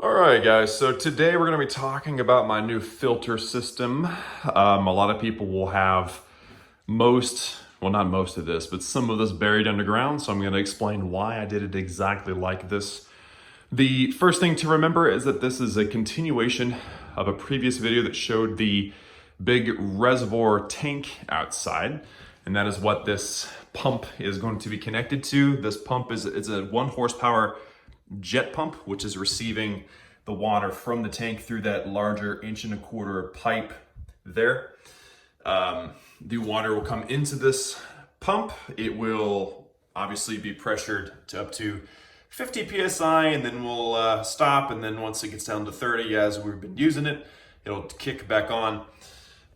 All right, guys, so today we're going to be talking about my new filter system. A lot of people will have not most of this, but some of this buried underground, so I'm going to explain why I did it exactly like this. The first thing to remember is that this is a continuation of a previous video that showed the big reservoir tank outside, and that is what this pump is going to be connected to. This pump is a 1 horsepower jet pump, which is receiving the water from the tank through that larger 1.25 inch pipe there. The water will come into this pump. It will obviously be pressured to up to 50 psi, and then we'll stop. And then once it gets down to 30, as we've been using it, it'll kick back on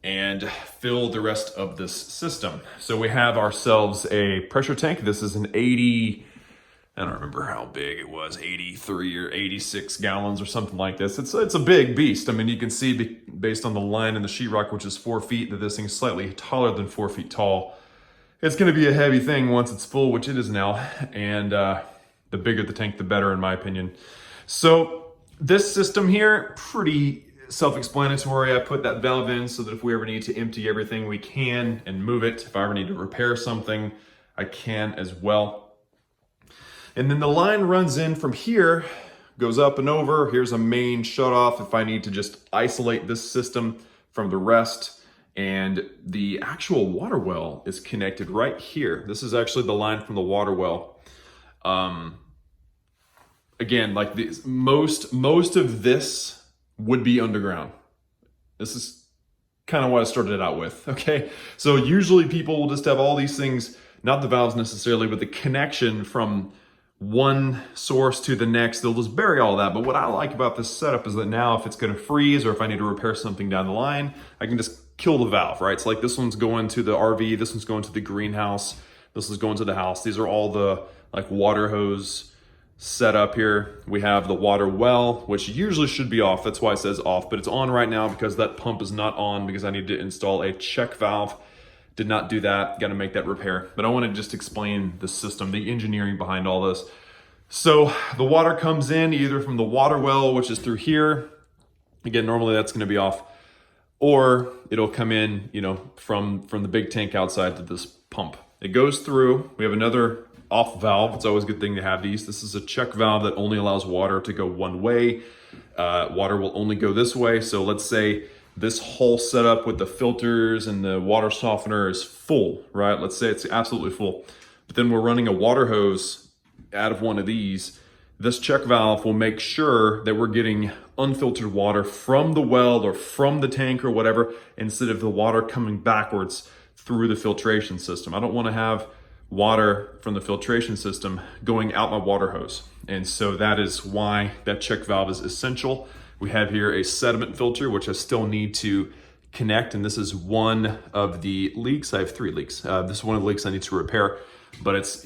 and fill the rest of this system. So we have ourselves a pressure tank. This is an 80, I don't remember how big it was, 83 or 86 gallons or something like this. It's a big beast. I mean, you can see based on the line and the sheetrock, which is 4 feet, that this thing's slightly taller than 4 feet tall. It's gonna be a heavy thing once it's full, which it is now. And the bigger the tank, the better, in my opinion. So this system here, pretty self-explanatory. I put that valve in so that if we ever need to empty everything, we can and move it. If I ever need to repair something, I can as well. And then the line runs in from here, goes up and over. Here's a main shutoff if I need to just isolate this system from the rest. And the actual water well is connected right here. This is actually the line from the water well. Again, like this, most of this would be underground. This is kind of what I started it out with, okay? So usually people will just have all these things, not the valves necessarily, but the connection from one source to the next. They'll just bury all that. But what I like about this setup is that now if it's gonna freeze or if I need to repair something down the line, I can just kill the valve, right? It's like this one's going to the RV, this one's going to the greenhouse, this is going to the house. These are all the like water hose set up here. We have the water well, which usually should be off. That's why it says off, but it's on right now because that pump is not on because I need to install a check valve. Did not do that, got to make that repair. But I want to just explain the system, the engineering behind all this. So the water comes in either from the water well, which is through here. Again, normally that's going to be off, or it'll come in, from the big tank outside to this pump. It goes through. We have another off valve. It's always a good thing to have these. This is a check valve that only allows water to go one way. Water will only go this way. So let's say this whole setup with the filters and the water softener is full, right? Let's say it's absolutely full. But then we're running a water hose out of one of these. This check valve will make sure that we're getting unfiltered water from the well or from the tank or whatever, instead of the water coming backwards through the filtration system. I don't want to have water from the filtration system going out my water hose. And so that is why that check valve is essential. We have here a sediment filter, which I still need to connect. And this is one of the leaks. I have 3 leaks. This is one of the leaks I need to repair, but it's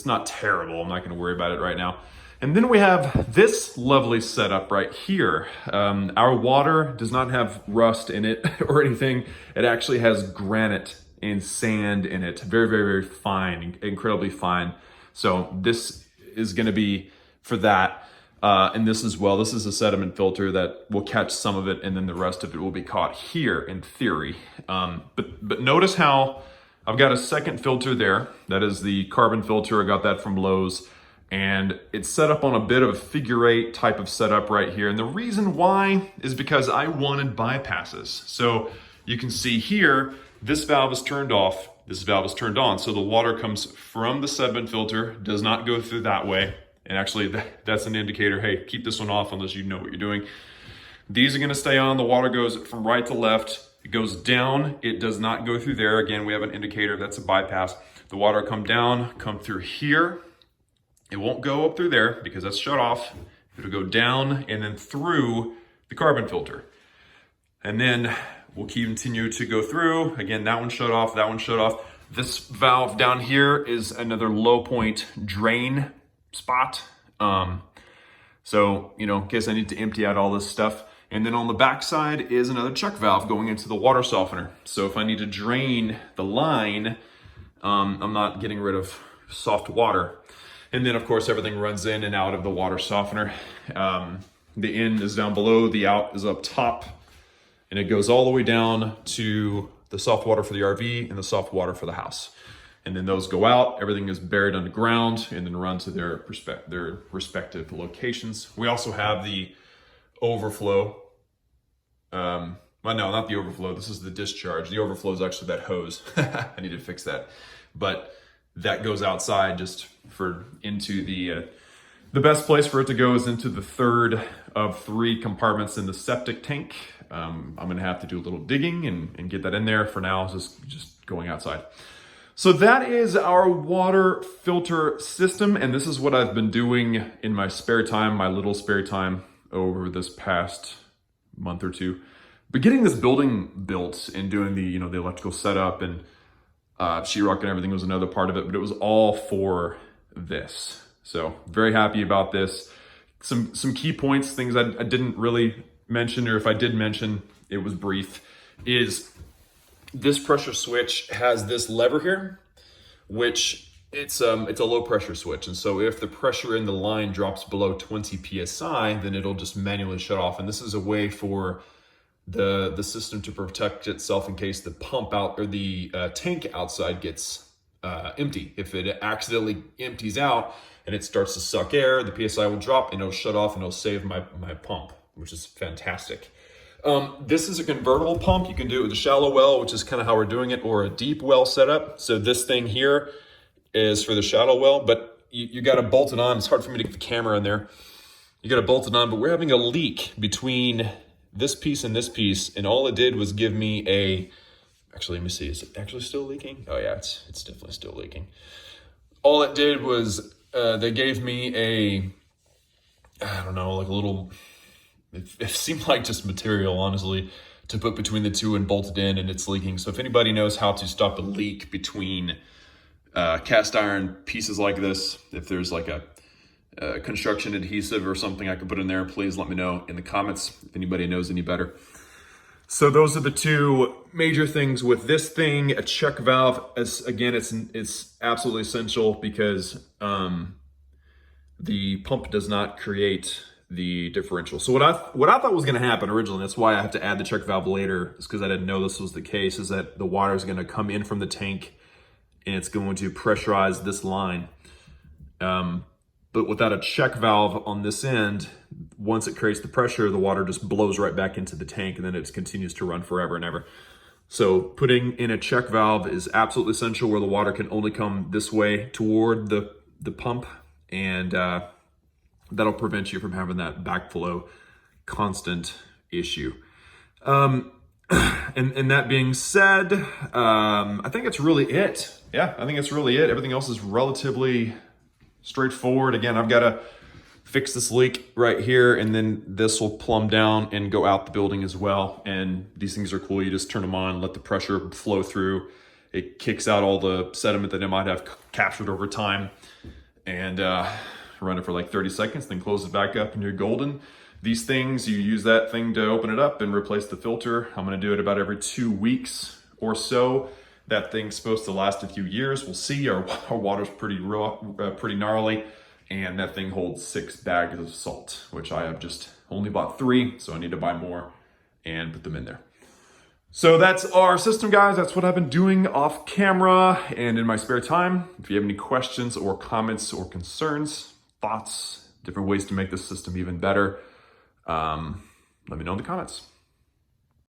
not terrible. I'm not going to worry about it right now. And then we have this lovely setup right here. Our water does not have rust in it or anything. It actually has granite and sand in it. Very, very, very fine, incredibly fine. So this is gonna be for that. And this as well, this is a sediment filter that will catch some of it and then the rest of it will be caught here in theory. But notice how I've got a second filter there. That is the carbon filter. I got that from Lowe's. And it's set up on a bit of a figure 8 type of setup right here. And the reason why is because I wanted bypasses. So you can see here, this valve is turned off, this valve is turned on. So the water comes from the sediment filter, does not go through that way. And actually that's an indicator, hey, keep this one off unless you know what you're doing. These are gonna stay on, the water goes from right to left, it goes down, it does not go through there. Again, we have an indicator, that's a bypass. The water come down, come through here. It won't go up through there because that's shut off. It'll go down and then through the carbon filter. And then we'll continue to go through. Again, that one shut off, that one shut off. This valve down here is another low point drain spot. So, in case I need to empty out all this stuff. And then on the back side is another check valve going into the water softener. So if I need to drain the line, I'm not getting rid of soft water. And then of course everything runs in and out of the water softener. The in is down below, the out is up top, and it goes all the way down to the soft water for the RV and the soft water for the house. And then those go out, everything is buried underground and then run to their respective locations. We also have the overflow. Well, no, not the overflow. This is the discharge. The overflow is actually that hose. I need to fix that. But that goes outside just into the best place for it to go is into the third of 3 compartments in the septic tank. I'm gonna have to do a little digging and get that in there. For now, it's just going outside. So that is our water filter system, and this is what I've been doing in my spare time, my little spare time over this past month or two. But getting this building built and doing the electrical setup and sheetrock and everything was another part of it, but it was all for this. So very happy about this. Some key points, things I didn't really mention, or if I did mention, it was brief, is this pressure switch has this lever here, which it's a low pressure switch. And so if the pressure in the line drops below 20 PSI, then it'll just manually shut off. And this is a way for the system to protect itself in case the pump out or the tank outside gets empty. If it accidentally empties out and it starts to suck air, the PSI will drop and it'll shut off and it'll save my pump, which is fantastic. This is a convertible pump. You can do it with a shallow well, which is kind of how we're doing it, or a deep well setup. So this thing here is for the shallow well, but you got to bolt it on. It's hard for me to get the camera in there. You got to bolt it on, but we're having a leak between this piece and this piece, and all it did was give me actually, let me see, is it actually still leaking? Oh yeah, it's definitely still leaking. All it did was they gave me I don't know, like a little, it seemed like just material, honestly, to put between the two and bolt it in, and it's leaking. So if anybody knows how to stop a leak between cast iron pieces like this, if there's like a construction adhesive or something I could put in there, please let me know in the comments if anybody knows any better. So those are the 2 major things with this thing. A check valve, again, it's absolutely essential because the pump does not create the differential. So what I thought was going to happen originally, that's why I have to add the check valve later, is because I didn't know this was the case, is that the water is going to come in from the tank and it's going to pressurize this line. But without a check valve on this end, once it creates the pressure, the water just blows right back into the tank and then it continues to run forever and ever. So putting in a check valve is absolutely essential, where the water can only come this way toward the pump, and that'll prevent you from having that backflow constant issue. And that being said, I think it's really it. Yeah, I think it's really it. Everything else is relatively straightforward. Again, I've got to fix this leak right here, and then this will plumb down and go out the building as well. And these things are cool. You just turn them on, let the pressure flow through. It kicks out all the sediment that it might have captured over time, and run it for like 30 seconds, then close it back up and you're golden. These things, you use that thing to open it up and replace the filter. I'm going to do it about every 2 weeks or so. That thing's supposed to last a few years. We'll see. Our water's pretty raw, pretty gnarly, and that thing holds 6 bags of salt, which I have just only bought 3, so I need to buy more and put them in there. So that's our system, guys. That's what I've been doing off camera and in my spare time. If you have any questions or comments or concerns, thoughts, different ways to make this system even better, let me know in the comments.